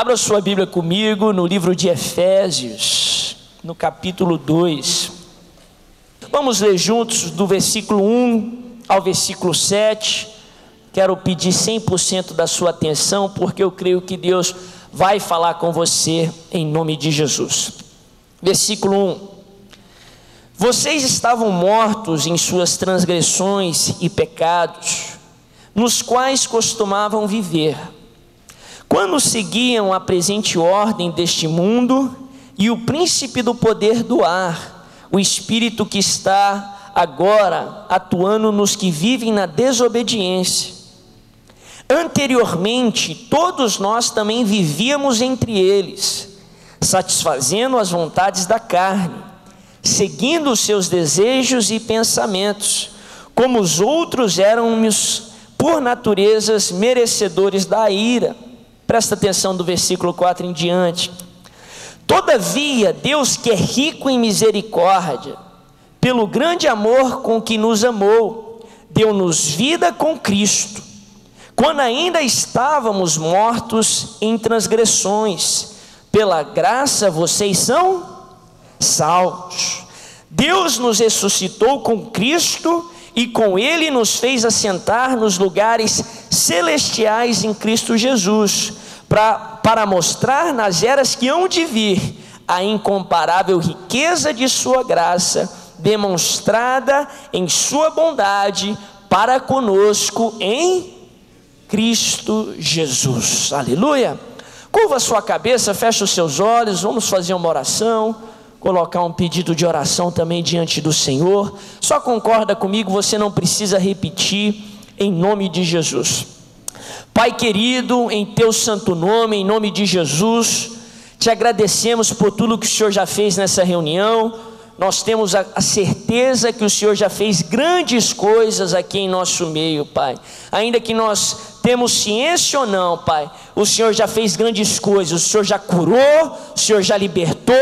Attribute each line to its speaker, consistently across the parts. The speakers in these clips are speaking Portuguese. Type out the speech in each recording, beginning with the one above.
Speaker 1: Abra sua Bíblia comigo no livro de Efésios, no capítulo 2. Vamos ler juntos do versículo 1 ao versículo 7. Quero pedir 100% da sua atenção, porque eu creio que Deus vai falar com você em nome de Jesus. Versículo 1. Vocês estavam mortos em suas transgressões e pecados, nos quais costumavam viver, quando seguiam a presente ordem deste mundo e o príncipe do poder do ar, o espírito que está agora atuando nos que vivem na desobediência. Anteriormente, todos nós também vivíamos entre eles, satisfazendo as vontades da carne, seguindo os seus desejos e pensamentos, como os outros éramos por naturezas merecedores da ira. Presta atenção do versículo 4 em diante. Todavia, Deus, que é rico em misericórdia, pelo grande amor com que nos amou, deu-nos vida com Cristo, quando ainda estávamos mortos em transgressões. Pela graça vocês são salvos. Deus nos ressuscitou com Cristo e com Ele nos fez assentar nos lugares celestiais em Cristo Jesus, para mostrar nas eras que hão de vir a incomparável riqueza de sua graça, demonstrada em sua bondade para conosco em Cristo Jesus. Aleluia! Curva a sua cabeça, fecha os seus olhos, vamos fazer uma oração, colocar um pedido de oração também diante do Senhor. Só concorda comigo, você não precisa repetir, em nome de Jesus. Pai querido, em teu santo nome, em nome de Jesus, te agradecemos por tudo que o Senhor já fez nessa reunião. Nós temos a certeza que o Senhor já fez grandes coisas aqui em nosso meio, Pai. Ainda que nós temos ciência ou não, Pai, o Senhor já fez grandes coisas. O Senhor já curou, o Senhor já libertou,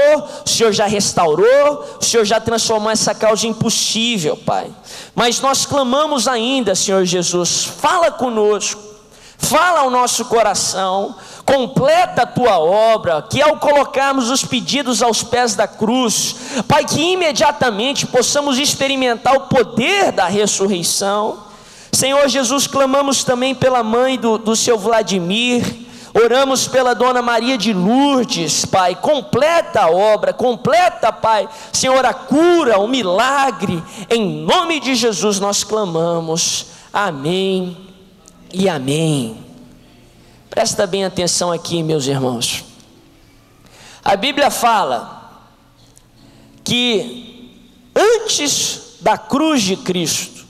Speaker 1: o Senhor já restaurou, o Senhor já transformou essa causa impossível, Pai. Mas nós clamamos ainda, Senhor Jesus, fala conosco, fala ao nosso coração, completa a tua obra, que ao colocarmos os pedidos aos pés da cruz, Pai, que imediatamente possamos experimentar o poder da ressurreição. Senhor Jesus, clamamos também pela mãe do seu Vladimir, oramos pela Dona Maria de Lourdes, Pai, completa a obra, completa, Pai, Senhor, a cura, o milagre, em nome de Jesus nós clamamos, amém e amém. Presta bem atenção aqui, meus irmãos. A Bíblia fala que antes da cruz de Cristo,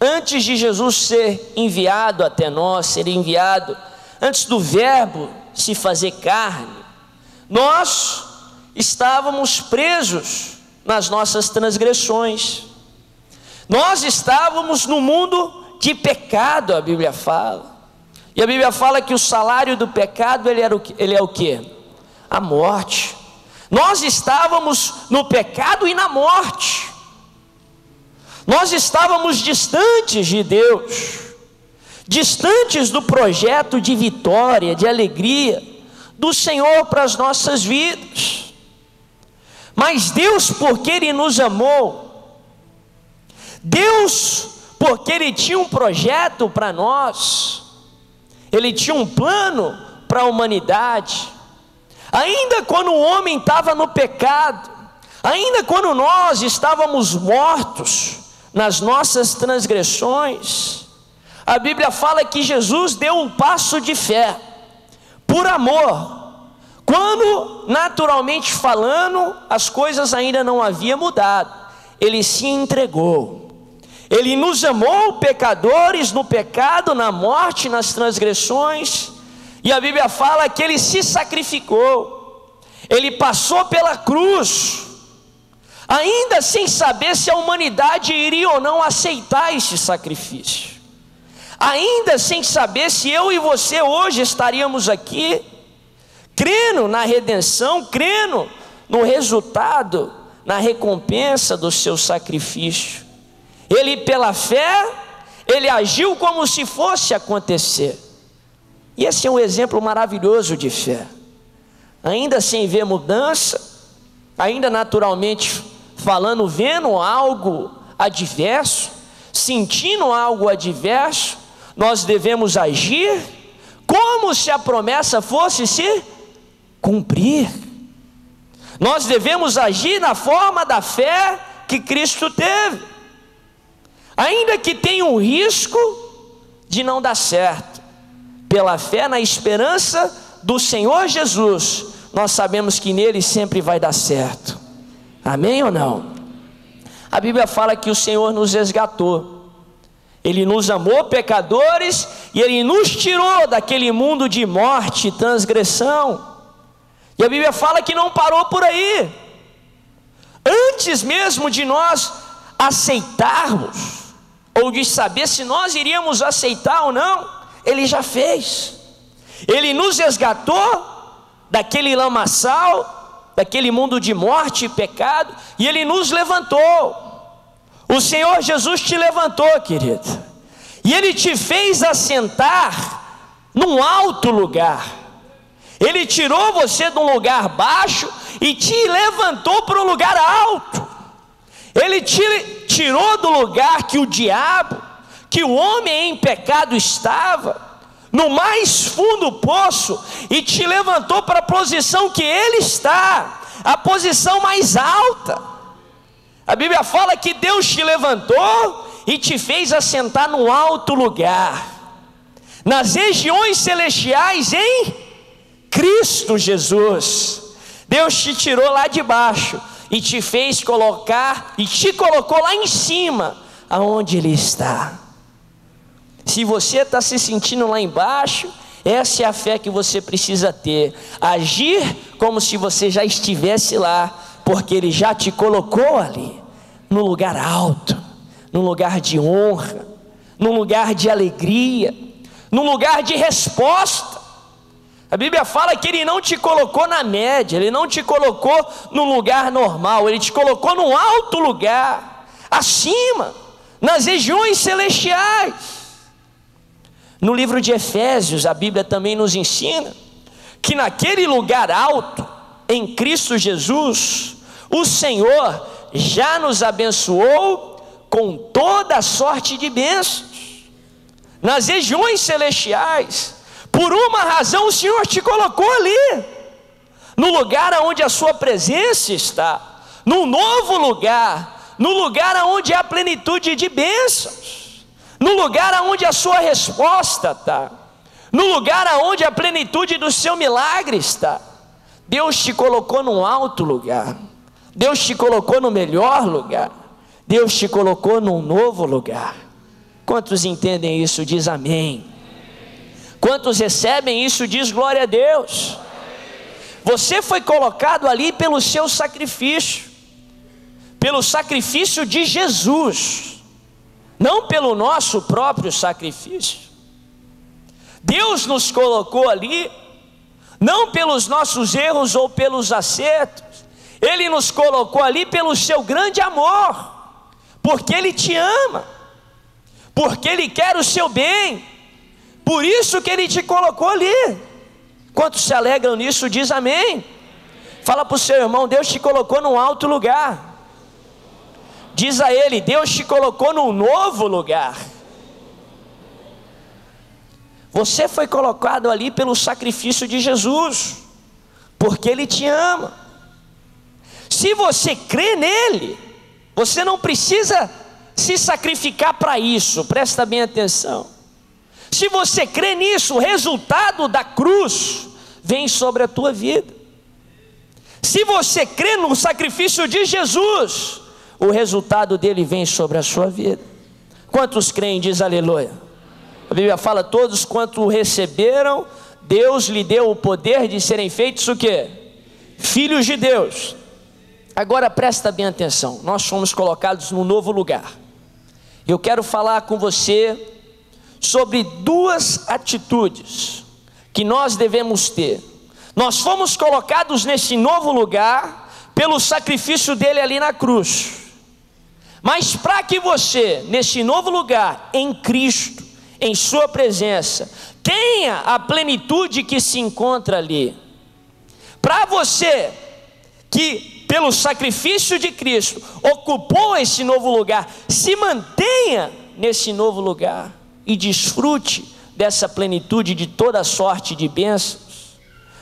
Speaker 1: antes de Jesus ser enviado até nós, ser enviado, antes do verbo se fazer carne, nós estávamos presos nas nossas transgressões. Nós estávamos no mundo de pecado, a Bíblia fala. E a Bíblia fala que o salário do pecado, ele é o quê? A morte. Nós estávamos no pecado e na morte. Nós estávamos distantes de Deus, distantes do projeto de vitória, de alegria do Senhor para as nossas vidas. Mas Deus, porque Ele nos amou, Deus, porque Ele tinha um projeto para nós, Ele tinha um plano para a humanidade. Ainda quando o homem estava no pecado, ainda quando nós estávamos mortos nas nossas transgressões, a Bíblia fala que Jesus deu um passo de fé, por amor, quando naturalmente falando, as coisas ainda não haviam mudado. Ele se entregou. Ele nos amou, pecadores, no pecado, na morte, nas transgressões, e a Bíblia fala que Ele se sacrificou, Ele passou pela cruz, ainda sem saber se a humanidade iria ou não aceitar esse sacrifício, ainda sem saber se eu e você hoje estaríamos aqui, crendo na redenção, crendo no resultado, na recompensa do seu sacrifício. Ele, pela fé, ele agiu como se fosse acontecer. E esse é um exemplo maravilhoso de fé. Ainda sem ver mudança, ainda naturalmente falando, vendo algo adverso, sentindo algo adverso, nós devemos agir como se a promessa fosse se cumprir. Nós devemos agir na forma da fé que Cristo teve, ainda que tenha um risco de não dar certo. Pela fé na esperança do Senhor Jesus, nós sabemos que nele sempre vai dar certo. Amém ou não? A Bíblia fala que o Senhor nos resgatou, Ele nos amou pecadores e Ele nos tirou daquele mundo de morte e transgressão. E a Bíblia fala que não parou por aí. Antes mesmo de nós aceitarmos, ou de saber se nós iríamos aceitar ou não, Ele já fez. Ele nos resgatou daquele lamaçal, daquele mundo de morte e pecado, e Ele nos levantou. O Senhor Jesus te levantou, querido, e Ele te fez assentar num alto lugar. Ele tirou você de um lugar baixo e te levantou para um lugar alto. Ele te tirou do lugar que o diabo, que o homem em pecado estava, no mais fundo poço, e te levantou para a posição que ele está, a posição mais alta. A Bíblia fala que Deus te levantou e te fez assentar num alto lugar, nas regiões celestiais em Cristo Jesus. Deus te tirou lá de baixo e te fez colocar, e te colocou lá em cima, aonde Ele está. Se você está se sentindo lá embaixo, essa é a fé que você precisa ter. Agir como se você já estivesse lá, porque Ele já te colocou ali, no lugar alto, num lugar de honra, num lugar de alegria, num lugar de resposta. A Bíblia fala que Ele não te colocou na média, Ele não te colocou num lugar normal, Ele te colocou num alto lugar, acima, nas regiões celestiais. No livro de Efésios, a Bíblia também nos ensina que naquele lugar alto, em Cristo Jesus, o Senhor já nos abençoou com toda a sorte de bênçãos nas regiões celestiais. Por uma razão o Senhor te colocou ali, no lugar onde a sua presença está, num novo lugar, no lugar onde há plenitude de bênçãos, no lugar onde a sua resposta está, no lugar onde a plenitude do seu milagre está. Deus te colocou num alto lugar, Deus te colocou no melhor lugar, Deus te colocou num novo lugar. Quantos entendem isso? Diz amém. Quantos recebem isso? Diz glória a Deus. Você foi colocado ali pelo seu sacrifício, pelo sacrifício de Jesus, não pelo nosso próprio sacrifício. Deus nos colocou ali, não pelos nossos erros ou pelos acertos, Ele nos colocou ali pelo seu grande amor, porque Ele te ama, porque Ele quer o seu bem, por isso que Ele te colocou ali. Quantos se alegram nisso? Diz amém. Fala para o seu irmão: Deus te colocou num alto lugar. Diz a ele: Deus te colocou num novo lugar. Você foi colocado ali pelo sacrifício de Jesus, porque Ele te ama. Se você crê nele, você não precisa se sacrificar para isso. Presta bem atenção. Se você crê nisso, o resultado da cruz vem sobre a tua vida. Se você crê no sacrifício de Jesus, o resultado dele vem sobre a sua vida. Quantos creem? Diz aleluia. A Bíblia fala: todos quanto receberam, Deus lhe deu o poder de serem feitos o quê? Filhos de Deus. Agora presta bem atenção, nós fomos colocados num novo lugar. Eu quero falar com você sobre duas atitudes que nós devemos ter. Nós fomos colocados nesse novo lugar pelo sacrifício dele ali na cruz, mas para que você, nesse novo lugar, em Cristo, em sua presença, tenha a plenitude que se encontra ali. Para você que pelo sacrifício de Cristo ocupou esse novo lugar, se mantenha nesse novo lugar e desfrute dessa plenitude de toda sorte de bênçãos.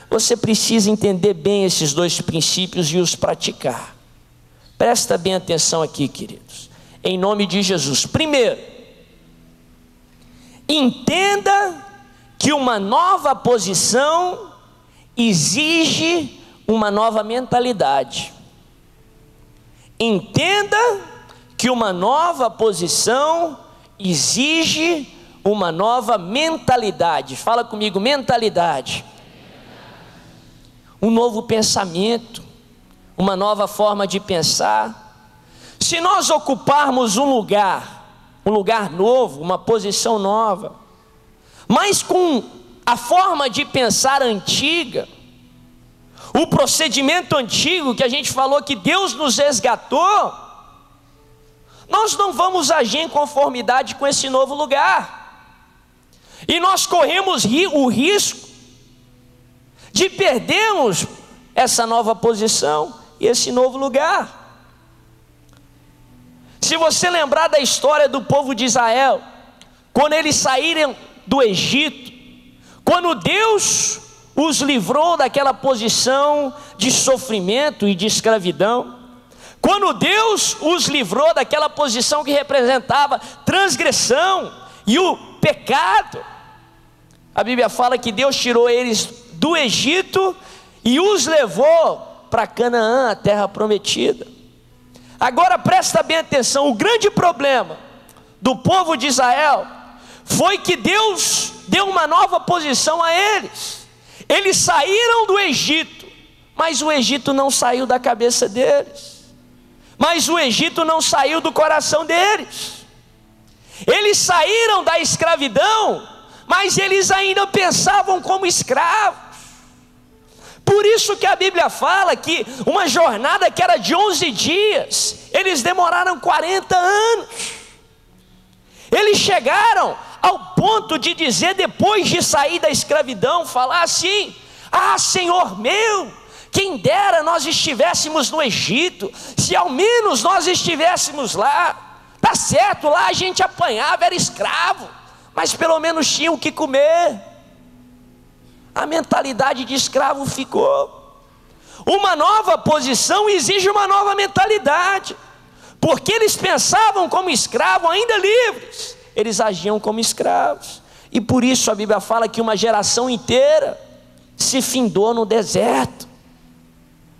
Speaker 1: Você precisa entender bem esses dois princípios e os praticar. Presta bem atenção aqui, queridos, em nome de Jesus. Primeiro, entenda que uma nova posição exige uma nova mentalidade. Entenda que uma nova posição exige uma nova mentalidade. Fala comigo, mentalidade. Um novo pensamento, uma nova forma de pensar. Se nós ocuparmos um lugar novo, uma posição nova, mas com a forma de pensar antiga, o procedimento antigo que a gente falou que Deus nos resgatou, nós não vamos agir em conformidade com esse novo lugar, e nós corremos o risco de perdermos essa nova posição e esse novo lugar. Se você lembrar da história do povo de Israel, quando eles saíram do Egito, quando Deus os livrou daquela posição de sofrimento e de escravidão, quando Deus os livrou daquela posição que representava transgressão e o pecado, a Bíblia fala que Deus tirou eles do Egito e os levou para Canaã, a terra prometida. Agora presta bem atenção, o grande problema do povo de Israel foi que Deus deu uma nova posição a eles. Eles saíram do Egito, mas o Egito não saiu da cabeça deles, mas o Egito não saiu do coração deles. Eles saíram da escravidão, mas eles ainda pensavam como escravos. Por isso que a Bíblia fala que uma jornada que era de 11 dias, eles demoraram 40 anos. Eles chegaram ao ponto de dizer, depois de sair da escravidão, falar assim: ah, Senhor meu, quem dera nós estivéssemos no Egito, se ao menos nós estivéssemos lá. Tá certo, lá a gente apanhava, era escravo, mas pelo menos tinha o que comer. A mentalidade de escravo ficou. Uma nova posição exige uma nova mentalidade, porque eles pensavam como escravos, ainda livres, eles agiam como escravos, e por isso a Bíblia fala que uma geração inteira se findou no deserto,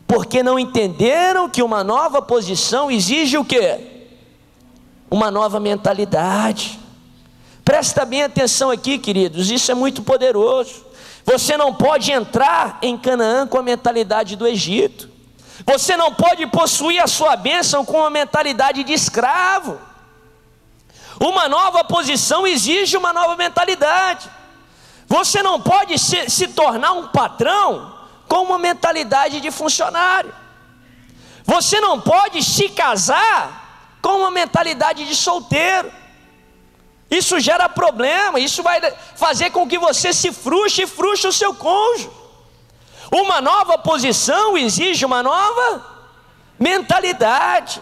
Speaker 1: porque não entenderam que uma nova posição exige o quê? Uma nova mentalidade. Presta bem atenção aqui, queridos, isso é muito poderoso. Você não pode entrar em Canaã com a mentalidade do Egito. Você não pode possuir a sua bênção com a mentalidade de escravo. Uma nova posição exige uma nova mentalidade. Você não pode se tornar um patrão com uma mentalidade de funcionário. Você não pode se casar com uma mentalidade de solteiro. Isso gera problema, isso vai fazer com que você se frustre e frustre o seu cônjuge. Uma nova posição exige uma nova mentalidade.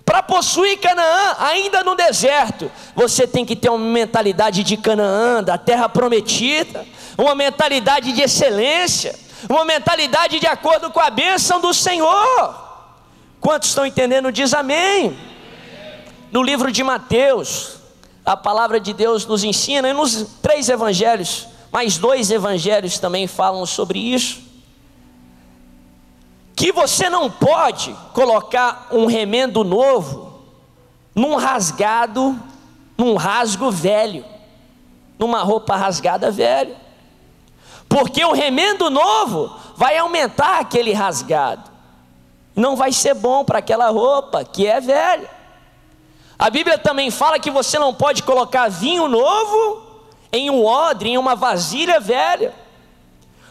Speaker 1: Para possuir Canaã, ainda no deserto, você tem que ter uma mentalidade de Canaã, da terra prometida, uma mentalidade de excelência, uma mentalidade de acordo com a bênção do Senhor. Quantos estão entendendo? Diz amém. No livro de Mateus, a palavra de Deus nos ensina, e nos 3 evangelhos, mais 2 evangelhos também falam sobre isso, que você não pode colocar um remendo novo num rasgo velho, numa roupa rasgada velha, porque o remendo novo vai aumentar aquele rasgado, não vai ser bom para aquela roupa que é velha. A Bíblia também fala que você não pode colocar vinho novo em um odre, em uma vasilha velha,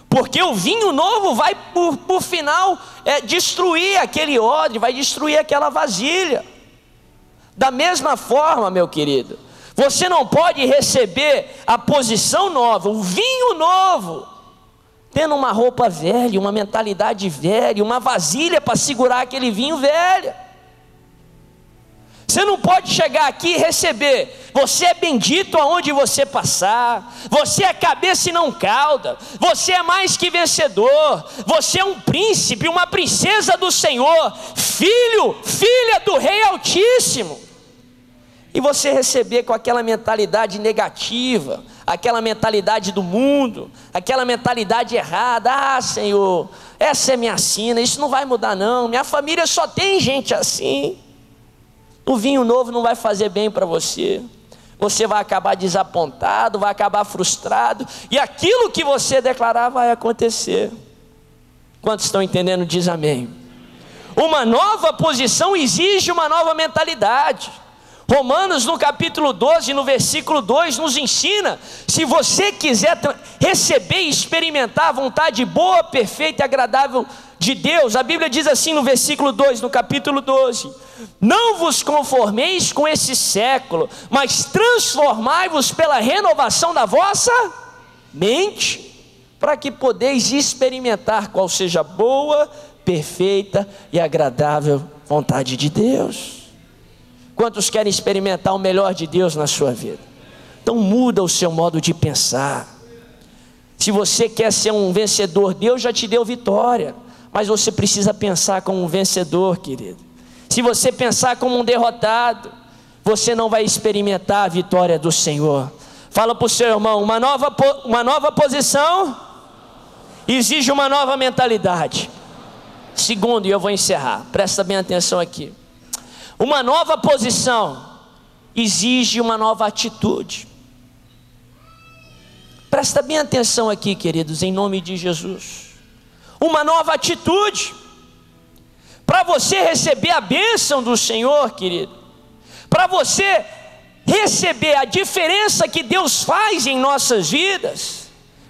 Speaker 1: porque o vinho novo vai por final destruir aquele odre, vai destruir aquela vasilha. Da mesma forma, meu querido, Você não pode receber a posição nova, o vinho novo, tendo uma roupa velha, uma mentalidade velha, uma vasilha para segurar aquele vinho velho. Você não pode chegar aqui e receber. Você é bendito aonde você passar. Você é cabeça e não cauda. Você é mais que vencedor. Você é um príncipe, uma princesa do Senhor, filho, filha do Rei Altíssimo. E você receber com aquela mentalidade negativa, aquela mentalidade do mundo, aquela mentalidade errada. Ah, Senhor, essa é minha sina, isso não vai mudar não. Minha família só tem gente assim. O vinho novo não vai fazer bem para você. Você vai acabar desapontado, vai acabar frustrado, e aquilo que você declarar vai acontecer. Quantos estão entendendo? Diz amém. Uma nova posição exige uma nova mentalidade. Romanos no capítulo 12, no versículo 2, nos ensina: se você quiser receber e experimentar a vontade boa, perfeita e agradável de Deus, a Bíblia diz assim no versículo 2, no capítulo 12: não vos conformeis com esse século, mas transformai-vos pela renovação da vossa mente, para que podeis experimentar qual seja a boa, perfeita e agradável vontade de Deus. Quantos querem experimentar o melhor de Deus na sua vida? Então muda o seu modo de pensar. Se você quer ser um vencedor, Deus já te deu vitória, mas você precisa pensar como um vencedor, querido. Se você pensar como um derrotado, você não vai experimentar a vitória do Senhor. Fala para o seu irmão: uma nova posição exige uma nova mentalidade. Segundo, e eu vou encerrar, presta bem atenção aqui. Uma nova posição exige uma nova atitude. Presta bem atenção aqui, queridos, em nome de Jesus. Uma nova atitude. Para você receber a bênção do Senhor, querido, para você receber a diferença que Deus faz em nossas vidas,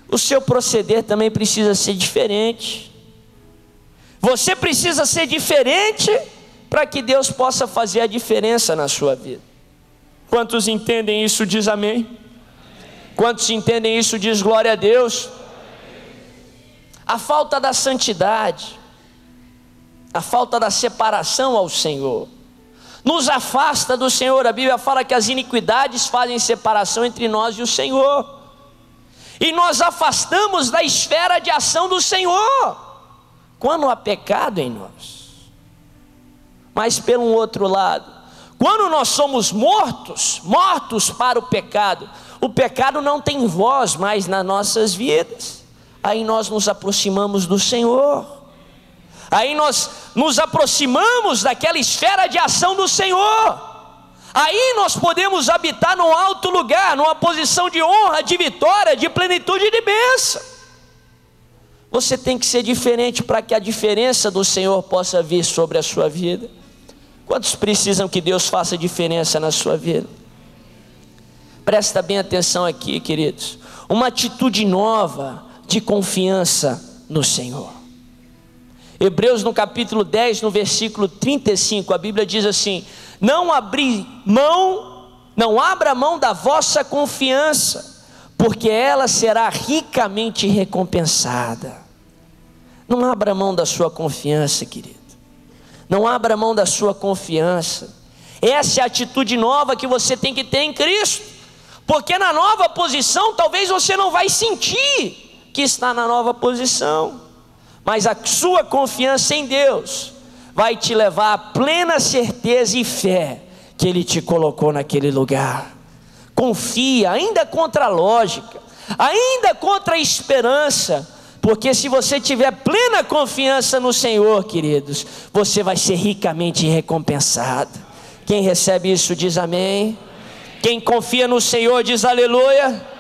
Speaker 1: o seu proceder também precisa ser diferente. Você precisa ser diferente para que Deus possa fazer a diferença na sua vida. Quantos entendem isso? Diz amém. Quantos entendem isso? Diz glória a Deus. A falta da santidade, a falta da separação ao Senhor, nos afasta do Senhor. A Bíblia fala que as iniquidades fazem separação entre nós e o Senhor, e nós afastamos da esfera de ação do Senhor quando há pecado em nós. Mas pelo outro lado, quando nós somos mortos para o pecado não tem voz mais nas nossas vidas. Aí nós nos aproximamos do Senhor, aí nós nos aproximamos daquela esfera de ação do Senhor. Aí nós podemos habitar num alto lugar, numa posição de honra, de vitória, de plenitude e de bênção. Você tem que ser diferente para que a diferença do Senhor possa vir sobre a sua vida. Quantos precisam que Deus faça diferença na sua vida? Presta bem atenção aqui, queridos. Uma atitude nova de confiança no Senhor. Hebreus no capítulo 10, no versículo 35, a Bíblia diz assim: não abra mão da vossa confiança, porque ela será ricamente recompensada. Não abra mão da sua confiança, querido. Não abra mão da sua confiança. Essa é a atitude nova que você tem que ter em Cristo, porque na nova posição talvez você não vai sentir que está na nova posição, mas a sua confiança em Deus vai te levar à plena certeza e fé que Ele te colocou naquele lugar. Confia, ainda contra a lógica, ainda contra a esperança, porque se você tiver plena confiança no Senhor, queridos, você vai ser ricamente recompensado. Quem recebe isso diz amém. Quem confia no Senhor diz aleluia.